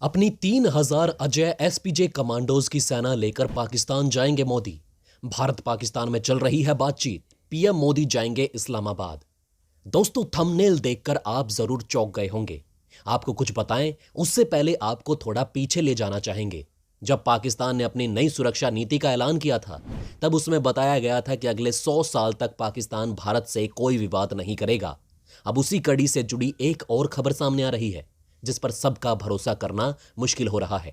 अपनी 3,000 Ajay SPJ commandos की सेना लेकर पाकिस्तान जाएंगे मोदी। भारत पाकिस्तान में चल रही है बातचीत, पीएम मोदी जाएंगे इस्लामाबाद। दोस्तों, थंबनेल देखकर आप जरूर चौंक गए होंगे। आपको कुछ बताएं उससे पहले आपको थोड़ा पीछे ले जाना चाहेंगे। जब पाकिस्तान ने अपनी नई सुरक्षा नीति का ऐलान किया था, तब उसमें बताया गया था कि अगले 100 साल तक पाकिस्तान भारत से कोई विवाद नहीं करेगा। अब उसी कड़ी से जुड़ी एक और खबर सामने आ रही है, जिस पर सबका भरोसा करना मुश्किल हो रहा है।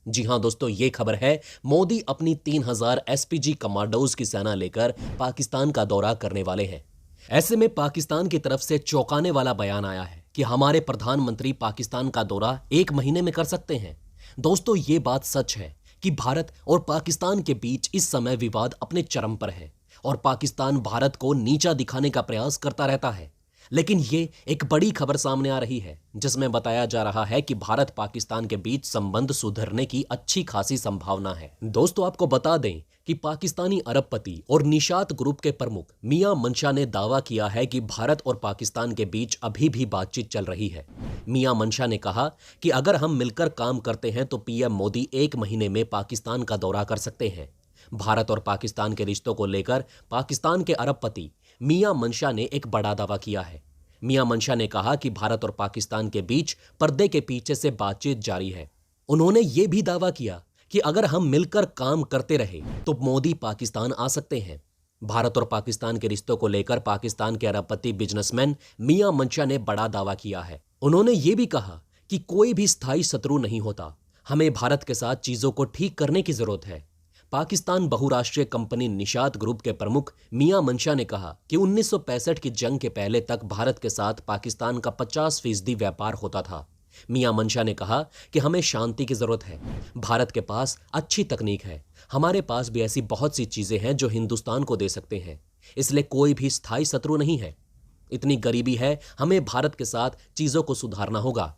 जी हां दोस्तों, ये खबर है मोदी अपनी 3,000 एसपीजी कमांडोज की सेना लेकर पाकिस्तान का दौरा करने वाले हैं। ऐसे में पाकिस्तान की तरफ से चौंकाने वाला बयान आया है कि हमारे प्रधानमंत्री पाकिस्तान का दौरा 1 महीने में कर सकते हैं। दोस्तों, ये बात सच है कि भारत और पाकिस्तान के बीच इस समय विवाद अपने चरम पर है और पाकिस्तान भारत को नीचा दिखाने का प्रयास करता रहता है। लेकिन ये एक बड़ी खबर सामने आ रही है, जिसमें बताया जा रहा है कि भारत पाकिस्तान के बीच संबंध सुधरने की अच्छी खासी संभावना है। दोस्तों, आपको बता दें कि पाकिस्तानी अरबपति और निशात ग्रुप के प्रमुख मियां मंशा ने दावा किया है कि भारत और पाकिस्तान के बीच अभी भी बातचीत चल रही है। मियां मंशा ने कहा कि अगर हम मिलकर काम करते हैं तो पीएम मोदी 1 महीने में पाकिस्तान का दौरा कर सकते हैं। भारत और पाकिस्तान के रिश्तों को लेकर पाकिस्तान के अरबपति मियां मंशा ने एक बड़ा दावा किया है। मियां मंशा ने कहा कि भारत और पाकिस्तान के बीच पर्दे के पीछे से बातचीत जारी है। उन्होंने ये भी दावा किया कि अगर हम मिलकर काम करते रहे तो मोदी पाकिस्तान आ सकते हैं। भारत और पाकिस्तान के रिश्तों को लेकर पाकिस्तान के अरबपति बिजनेसमैन मियां मंशा ने बड़ा दावा किया है। उन्होंने ये भी कहा कि कोई भी स्थायी शत्रु नहीं होता, हमें भारत के साथ चीजों को ठीक करने की जरूरत है। पाकिस्तान बहुराष्ट्रीय कंपनी निशात ग्रुप के प्रमुख मियां मंशा ने कहा कि 1965 की जंग के पहले तक भारत के साथ पाकिस्तान का 50% व्यापार होता था। मियां मंशा ने कहा कि हमें शांति की जरूरत है। भारत के पास अच्छी तकनीक है, हमारे पास भी ऐसी बहुत सी चीजें हैं जो हिंदुस्तान को दे सकते हैं, इसलिए कोई भी स्थायी शत्रु नहीं है। इतनी गरीबी है, हमें भारत के साथ चीजों को सुधारना होगा।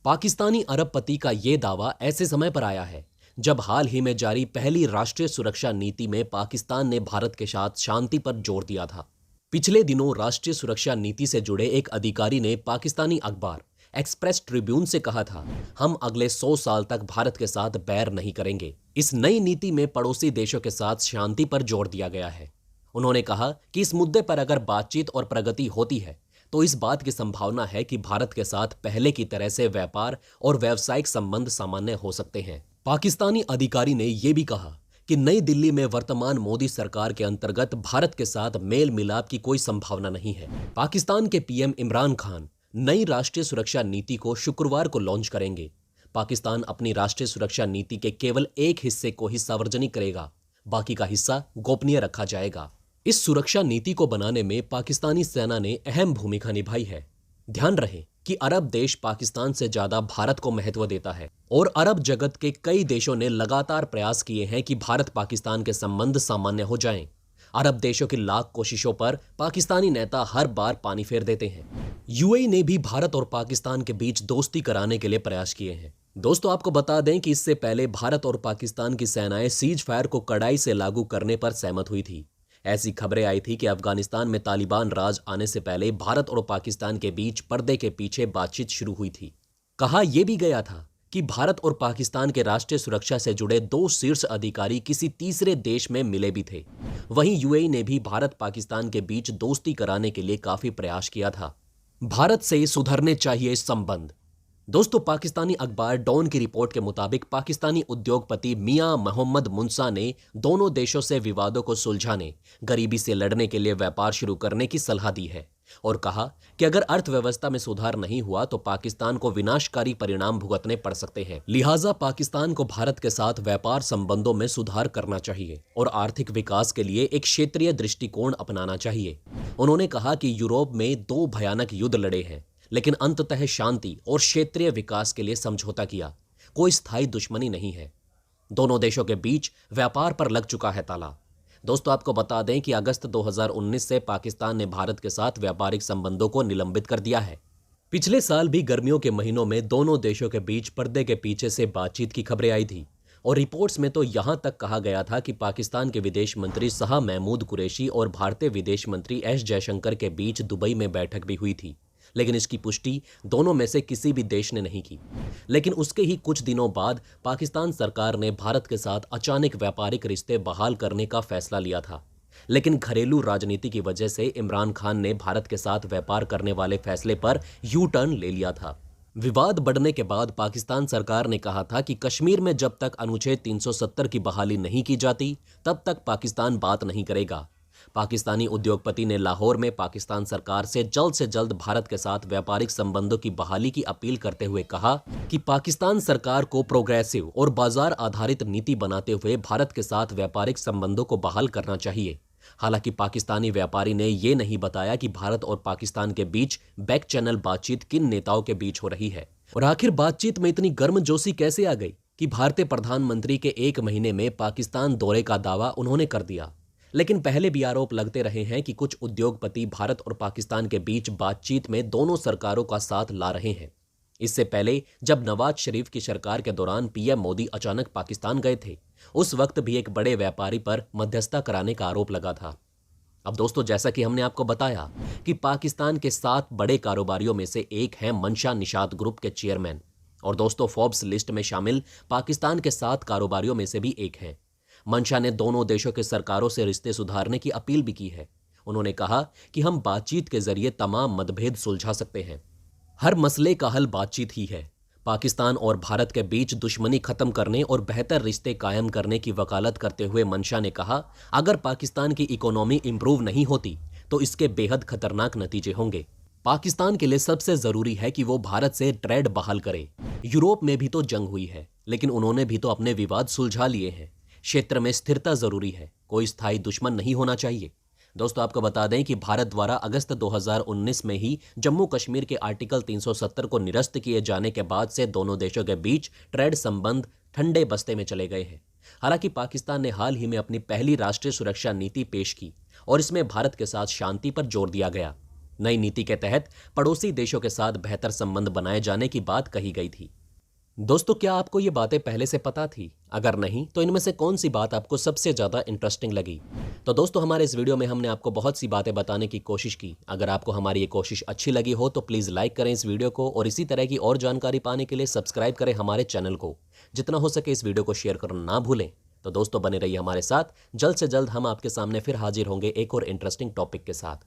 पाकिस्तानी अरबपति का यह दावा ऐसे समय पर आया है जब हाल ही में जारी पहली राष्ट्रीय सुरक्षा नीति में पाकिस्तान ने भारत के साथ शांति पर जोर दिया था। पिछले दिनों राष्ट्रीय सुरक्षा नीति से जुड़े एक अधिकारी ने पाकिस्तानी अखबार एक्सप्रेस ट्रिब्यून से कहा था, हम अगले 100 साल तक भारत के साथ बैर नहीं करेंगे। इस नई नीति में पड़ोसी देशों के साथ शांति पर जोर दिया गया है। उन्होंने कहा कि इस मुद्दे पर अगर बातचीत और प्रगति होती है तो इस बात की संभावना है कि भारत के साथ पहले की तरह से व्यापार और व्यावसायिक संबंध सामान्य हो सकते हैं। पाकिस्तानी अधिकारी ने यह भी कहा कि नई दिल्ली में वर्तमान मोदी सरकार के अंतर्गत भारत के साथ मेल मिलाप की कोई संभावना नहीं है। पाकिस्तान के पीएम इमरान खान नई राष्ट्रीय सुरक्षा नीति को शुक्रवार को लॉन्च करेंगे। पाकिस्तान अपनी राष्ट्रीय सुरक्षा नीति के केवल एक हिस्से को ही सार्वजनिक करेगा, बाकी का हिस्सा गोपनीय रखा जाएगा। इस सुरक्षा नीति को बनाने में पाकिस्तानी सेना ने अहम भूमिका निभाई है। ध्यान रहे कि अरब देश पाकिस्तान से ज्यादा भारत को महत्व देता है और अरब जगत के कई देशों ने लगातार प्रयास किए हैं कि भारत पाकिस्तान के संबंध सामान्य हो जाएं। अरब देशों की लाख कोशिशों पर पाकिस्तानी नेता हर बार पानी फेर देते हैं। यूएई ने भी भारत और पाकिस्तान के बीच दोस्ती कराने के लिए प्रयास किए हैं। दोस्तों, आपको बता दें कि इससे पहले भारत और पाकिस्तान की सेनाएं सीज फायर को कड़ाई से लागू करने पर सहमत हुई थी। ऐसी खबरें आई थी कि अफगानिस्तान में तालिबान राज आने से पहले भारत और पाकिस्तान के बीच पर्दे के पीछे बातचीत शुरू हुई थी। कहा यह भी गया था कि भारत और पाकिस्तान के राष्ट्रीय सुरक्षा से जुड़े 2 शीर्ष अधिकारी किसी तीसरे देश में मिले भी थे। वहीं यूएई ने भी भारत पाकिस्तान के बीच दोस्ती कराने के लिए काफी प्रयास किया था। भारत से सुधरने चाहिए संबंध। दोस्तों, पाकिस्तानी अखबार डॉन की रिपोर्ट के मुताबिक पाकिस्तानी उद्योगपति मियां मोहम्मद मुंसा ने दोनों देशों से विवादों को सुलझाने, गरीबी से लड़ने के लिए व्यापार शुरू करने की सलाह दी है और कहा कि अगर अर्थव्यवस्था में सुधार नहीं हुआ तो पाकिस्तान को विनाशकारी परिणाम भुगतने पड़ सकते हैं। लिहाजा पाकिस्तान को भारत के साथ व्यापार संबंधों में सुधार करना चाहिए और आर्थिक विकास के लिए एक क्षेत्रीय दृष्टिकोण अपनाना चाहिए। उन्होंने कहा कि यूरोप में 2 भयानक युद्ध लड़े हैं, लेकिन अंततः शांति और क्षेत्रीय विकास के लिए समझौता किया। कोई स्थायी दुश्मनी नहीं है। दोनों देशों के बीच व्यापार पर लग चुका है ताला। दोस्तों, आपको बता दें कि अगस्त 2019 से पाकिस्तान ने भारत के साथ व्यापारिक संबंधों को निलंबित कर दिया है। पिछले साल भी गर्मियों के महीनों में दोनों देशों के बीच पर्दे के पीछे से बातचीत की खबरें आई थी और रिपोर्ट्स में तो यहां तक कहा गया था कि पाकिस्तान के विदेश मंत्री शाह महमूद कुरैशी और भारतीय विदेश मंत्री एस जयशंकर के बीच दुबई में बैठक भी हुई थी। लेकिन इसकी पुष्टि दोनों में से किसी भी देश ने नहीं की। लेकिन उसके ही कुछ दिनों बाद पाकिस्तान सरकार ने भारत के साथ अचानक व्यापारिक रिश्ते बहाल करने का फैसला लिया था। लेकिन घरेलू राजनीति की वजह से इमरान खान ने भारत के साथ व्यापार करने वाले फैसले पर यू टर्न ले लिया था। विवाद बढ़ने के बाद पाकिस्तान सरकार ने कहा था कि कश्मीर में जब तक अनुच्छेद 370 की बहाली नहीं की जाती तब तक पाकिस्तान बात नहीं करेगा। पाकिस्तानी उद्योगपति ने लाहौर में पाकिस्तान सरकार से जल्द भारत के साथ व्यापारिक संबंधों की बहाली की अपील करते हुए कहा कि पाकिस्तान सरकार को प्रोग्रेसिव और बाजार आधारित नीति बनाते हुए भारत के साथ व्यापारिक संबंधों को बहाल करना चाहिए। हालांकि पाकिस्तानी व्यापारी ने यह नहीं बताया कि भारत और पाकिस्तान के बीच बैक चैनल बातचीत किन नेताओं के बीच हो रही है और आखिर बातचीत में इतनी गर्मजोशी कैसे आ गई कि भारतीय प्रधानमंत्री के 1 महीने में पाकिस्तान दौरे का दावा उन्होंने कर दिया। लेकिन पहले भी आरोप लगते रहे हैं कि कुछ उद्योगपति भारत और पाकिस्तान के बीच बातचीत में दोनों सरकारों का साथ ला रहे हैं। इससे पहले जब नवाज शरीफ की सरकार के दौरान पीएम मोदी अचानक पाकिस्तान गए थे, उस वक्त भी एक बड़े व्यापारी पर मध्यस्थता कराने का आरोप लगा था। अब दोस्तों, जैसा कि हमने आपको बताया कि पाकिस्तान के 7 बड़े कारोबारियों में से एक हैं मंशा निषाद ग्रुप के चेयरमैन, और दोस्तों फोर्ब्स लिस्ट में शामिल पाकिस्तान के 7 कारोबारियों में से भी एक हैं। मंशा ने दोनों देशों के सरकारों से रिश्ते सुधारने की अपील भी की है। उन्होंने कहा कि हम बातचीत के जरिए तमाम मतभेद सुलझा सकते हैं। हर मसले का हल बातचीत ही है। पाकिस्तान और भारत के बीच दुश्मनी खत्म करने और बेहतर रिश्ते कायम करने की वकालत करते हुए मंशा ने कहा, अगर पाकिस्तान की इकोनॉमी इंप्रूव नहीं होती तो इसके बेहद खतरनाक नतीजे होंगे। पाकिस्तान के लिए सबसे जरूरी है कि वो भारत से ट्रेड बहाल करे। यूरोप में भी तो जंग हुई है, लेकिन उन्होंने भी तो अपने विवाद सुलझा लिए हैं। क्षेत्र में स्थिरता जरूरी है, कोई स्थायी दुश्मन नहीं होना चाहिए। दोस्तों, आपको बता दें कि भारत द्वारा अगस्त 2019 में ही जम्मू कश्मीर के आर्टिकल 370 को निरस्त किए जाने के बाद से दोनों देशों के बीच ट्रेड संबंध ठंडे बस्ते में चले गए हैं। हालांकि पाकिस्तान ने हाल ही में अपनी पहली राष्ट्रीय सुरक्षा नीति पेश की और इसमें भारत के साथ शांति पर जोर दिया गया। नई नीति के तहत पड़ोसी देशों के साथ बेहतर संबंध बनाए जाने की बात कही गई थी। दोस्तों, क्या आपको ये बातें पहले से पता थी? अगर नहीं तो इनमें से कौन सी बात आपको सबसे ज़्यादा इंटरेस्टिंग लगी? तो दोस्तों, हमारे इस वीडियो में हमने आपको बहुत सी बातें बताने की कोशिश की। अगर आपको हमारी ये कोशिश अच्छी लगी हो तो प्लीज़ लाइक करें इस वीडियो को, और इसी तरह की और जानकारी पाने के लिए सब्सक्राइब करें हमारे चैनल को। जितना हो सके इस वीडियो को शेयर करना ना भूलें। तो दोस्तों, बने रहिए हमारे साथ। जल्द से जल्द हम आपके सामने फिर हाजिर होंगे एक और इंटरेस्टिंग टॉपिक के साथ।